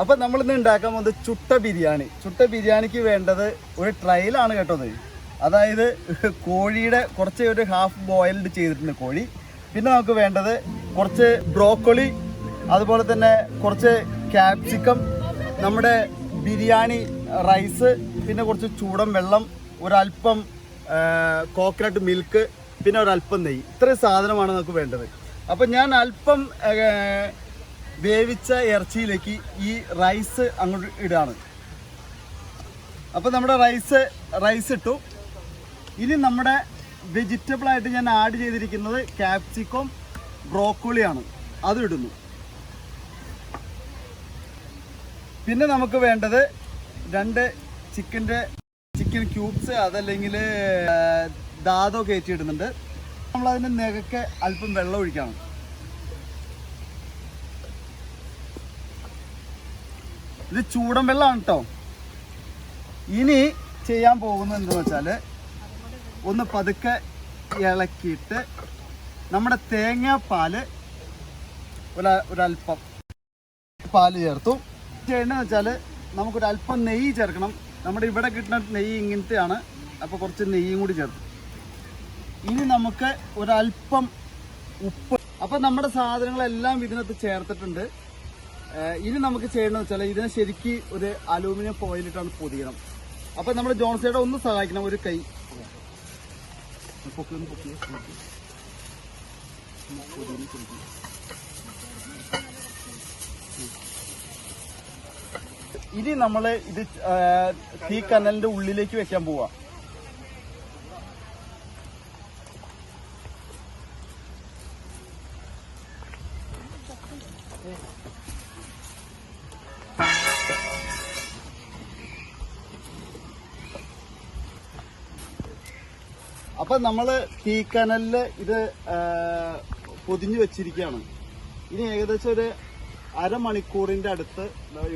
അപ്പൊ നമ്മളിന്ന് ഉണ്ടാക്കാൻ പോകുന്നത് ചുട്ട ബിരിയാണി. ചുട്ട ബിരിയാണിക്ക് വേണ്ടത് ഒരു ട്രയലാണ് കേട്ടത്. അതായത് കോഴിയുടെ കുറച്ച് ഒരു ഹാഫ് ബോയിൽഡ് ചെയ്തിട്ടുണ്ട് കോഴി. പിന്നെ നമുക്ക് വേണ്ടത് കുറച്ച് ബ്രോക്കോളി, അതുപോലെ തന്നെ കുറച്ച് ക്യാപ്സിക്കം, നമ്മുടെ ബിരിയാണി റൈസ്, പിന്നെ കുറച്ച് ചൂടൻ വെള്ളം, ഒരല്പം കോക്കനട്ട് മിൽക്ക്, പിന്നെ ഒരല്പം നെയ്യ്. ഇത്രയും സാധനമാണ് നമുക്ക് വേണ്ടത്. അപ്പം ഞാൻ അല്പം വേവിച്ച ഇറച്ചിയിലേക്ക് ഈ റൈസ് അങ്ങോട്ട് ഇടാണ്. അപ്പം നമ്മുടെ റൈസ് ഇട്ടു. ഇനി നമ്മുടെ വെജിറ്റബിളായിട്ട് ഞാൻ ആഡ് ചെയ്തിരിക്കുന്നത് ക്യാപ്സിക്കം, ബ്രോക്കോളിയാണ്, അത് ഇടുന്നു. പിന്നെ നമുക്ക് വേണ്ടത് 2 ചിക്കൻ ക്യൂബ്സ്, അതല്ലെങ്കിൽ ദാദോ കയറ്റി ഇടുന്നുണ്ട്. നമ്മളതിന് നെകക്കെ അല്പം വെള്ളം ഒഴിക്കണം. ഇത് ചൂടൻ വെള്ളമാണ് കേട്ടോ. ഇനി ചെയ്യാൻ പോകുന്നത് എന്താണെന്ന് വെച്ചാൽ ഒന്ന് പതുക്കെ ഇളക്കിയിട്ട് നമ്മുടെ തേങ്ങാപ്പാല് ഒരല്പം പാല് ചേർത്തു. ചെയ്യേണ്ടതെന്ന് വെച്ചാൽ നമുക്കൊരല്പം നെയ്യ് ചേർക്കണം. നമ്മുടെ ഇവിടെ കിട്ടുന്ന നെയ്യ് ഇങ്ങനത്തെയാണ്. അപ്പോൾ കുറച്ച് നെയ്യും കൂടി ചേർത്തു. ഇനി നമുക്ക് ഒരല്പം ഉപ്പ്. അപ്പം നമ്മുടെ സാധനങ്ങളെല്ലാം ഇതിനകത്ത് ചേർത്തിട്ടുണ്ട്. ഇനി നമുക്ക് ചെയ്യേണ്ടതെന്ന് വെച്ചാൽ ഇതിനെ ശരിക്ക് ഒരു അലൂമിനിയം ഫോയിലിട്ടാണ് പൊതിയണം. അപ്പം നമ്മുടെ ജോൺസേടെ ഒന്ന് സഹായിക്കണം. ഒരു കൈ ഇനി നമ്മൾ ഇത് തീ കനലിന്റെ ഉള്ളിലേക്ക് വെക്കാൻ പോവാ. അപ്പൊ നമ്മള് തീക്കനലില് ഇത് പൊതിഞ്ഞു വെച്ചിരിക്കുകയാണ്. ഇനി ഏകദേശം ഒരു അരമണിക്കൂറിന്റെ അടുത്ത്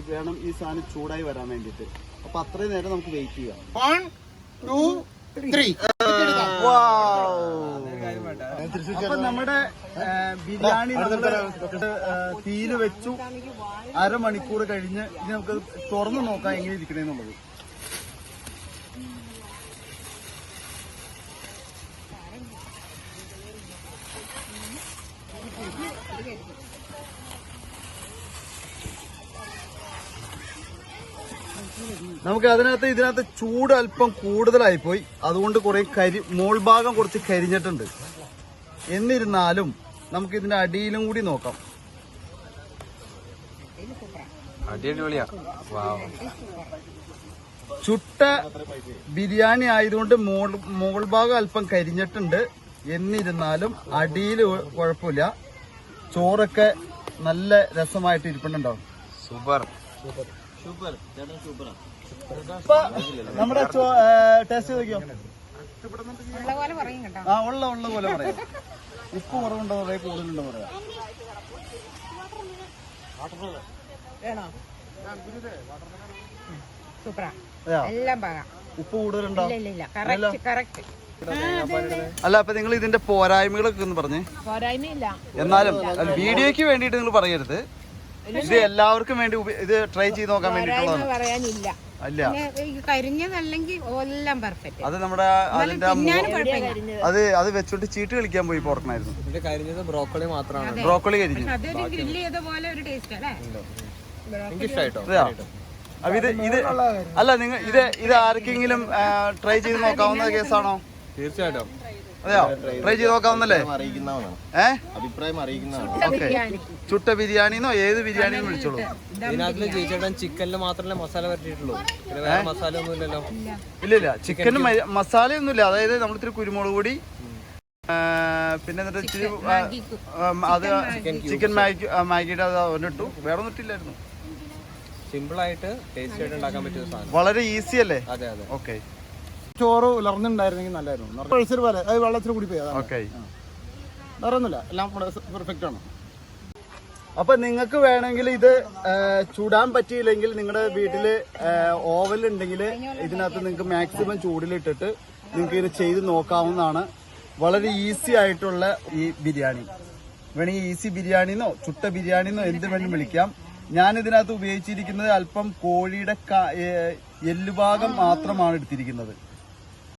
വേണം ഈ സാധനം ചൂടായി വരാൻ വേണ്ടിട്ട്. അപ്പൊ അത്രയും നേരം നമുക്ക് വെയിറ്റ് ചെയ്യാം. 1 2 3. അപ്പൊ നമ്മുടെ ബിരിയാണി തീയില് വെച്ചു. അരമണിക്കൂർ കഴിഞ്ഞ് ഇനി നമുക്ക് തുറന്നു നോക്കാം എങ്ങനെ ഇരിക്കണേന്നുള്ളത്. നമുക്ക് ഇതിനകത്ത് ചൂട് അല്പം കൂടുതലായിപ്പോയി. അതുകൊണ്ട് കുറെ മോൾ ഭാഗം കുറച്ച് കരിഞ്ഞിട്ടുണ്ട്. എന്നിരുന്നാലും നമുക്ക് ഇതിന്റെ അടിയിലും കൂടി നോക്കാം. ചുട്ട ബിരിയാണി ആയതുകൊണ്ട് മുകൾ ഭാഗം അല്പം കരിഞ്ഞിട്ടുണ്ട്. എന്നിരുന്നാലും അടിയിൽ കുഴപ്പമില്ല. ചോറൊക്കെ നല്ല രസമായിട്ട് ഇരിപ്പുണ്ടാവും. സൂപ്പർ. നമ്മുടെ ടേസ്റ്റ് നോക്കിയോ? ഉള്ള പോലെ പറയാം. ഉപ്പ് കുറവുണ്ടോ പറയാ, കൂടുതലുണ്ടോ പറയാ. ഉപ്പ് കൂടുതലുണ്ടോ? അല്ല, അപ്പൊ നിങ്ങൾ ഇതിന്റെ പോരായ്മകളൊക്കെ ഒന്ന് പറഞ്ഞേ. എന്നാലും വീഡിയോക്ക് വേണ്ടിട്ട് നിങ്ങൾ പറയരുത്. ഇത് എല്ലാവർക്കും വേണ്ടി ഇത് ട്രൈ ചെയ്ത് നോക്കാൻ വേണ്ടിട്ടുള്ളതാണ്. അത് നമ്മുടെ അത് വെച്ചോണ്ട് ചീട്ട് കളിക്കാൻ പോയി പോർക്കണായിരുന്നു. ബ്രോക്കോളി മാത്രമാണ്. ബ്രോക്കോളി കരിഞ്ഞു. ഇത് അല്ല, നിങ്ങൾ ഇത് ആർക്കെങ്കിലും ട്രൈ ചെയ്ത് നോക്കാവുന്ന കേസാണോ? തീർച്ചയായിട്ടും. അതെയോ? ട്രൈ ചെയ്ത് നോക്കാവുന്നല്ലേ? അഭിപ്രായം അറിയിക്കുന്നതാണ്. ഓക്കെ. ചുട്ട ബിരിയാണിന്നോ ഏത് ബിരിയാണിന്ന് വിളിച്ചോളൂ. ഇതിനകത്ത് ചേച്ചേട്ടൻ ചിക്കനിൽ മാത്രമേ മസാല പറ്റിയിട്ടുള്ളൂ. വേറെ മസാല ഒന്നും ഇല്ലല്ലോ? ഇല്ല, ചിക്കന് മസാലയൊന്നുമില്ല. അതായത് നമ്മളിത്തിരി കുരുമുളക് പൊടി, പിന്നെ എന്നിട്ട് ഇച്ചിരി അത് ചിക്കൻ മാഗിയുടെ അത് ഒന്നിട്ടു. വേറെ ഒന്നും ഇട്ടില്ലായിരുന്നു. സിമ്പിൾ ആയിട്ട് ടേസ്റ്റ് ആയിട്ട് ഉണ്ടാക്കാൻ പറ്റിയ സാധനം. വളരെ ഈസി അല്ലേ? അതെ. ഓക്കെ. ചോറ് ഉലർന്നുണ്ടായിരുന്നെങ്കിൽ നല്ലായിരുന്നു. പോലെ അത് വെള്ളത്തിൽ കൂടി പോയി. ഓക്കെ. വേറെ ഒന്നുമില്ല, എല്ലാം പെർഫെക്റ്റ് ആണ്. അപ്പൊ നിങ്ങൾക്ക് വേണമെങ്കിൽ ഇത് ചൂടാൻ പറ്റിയില്ലെങ്കിൽ നിങ്ങളുടെ വീട്ടില് ഓവൻ ഉണ്ടെങ്കിൽ ഇതിനകത്ത് നിങ്ങൾക്ക് മാക്സിമം ചൂടിലിട്ടിട്ട് നിങ്ങൾക്ക് ഇത് ചെയ്ത് നോക്കാവുന്നതാണ്. വളരെ ഈസി ആയിട്ടുള്ള ഈ ബിരിയാണി വേണമെങ്കിൽ ഈസി ബിരിയാണിന്നോ ചുട്ട ബിരിയാണിന്നോ എന്ത് വേണമെങ്കിലും വിളിക്കാം. ഞാൻ ഇതിനകത്ത് ഉപയോഗിച്ചിരിക്കുന്നത് അല്പം കോഴിയുടെ എല്ലുഭാഗം മാത്രമാണ് എടുത്തിരിക്കുന്നത്.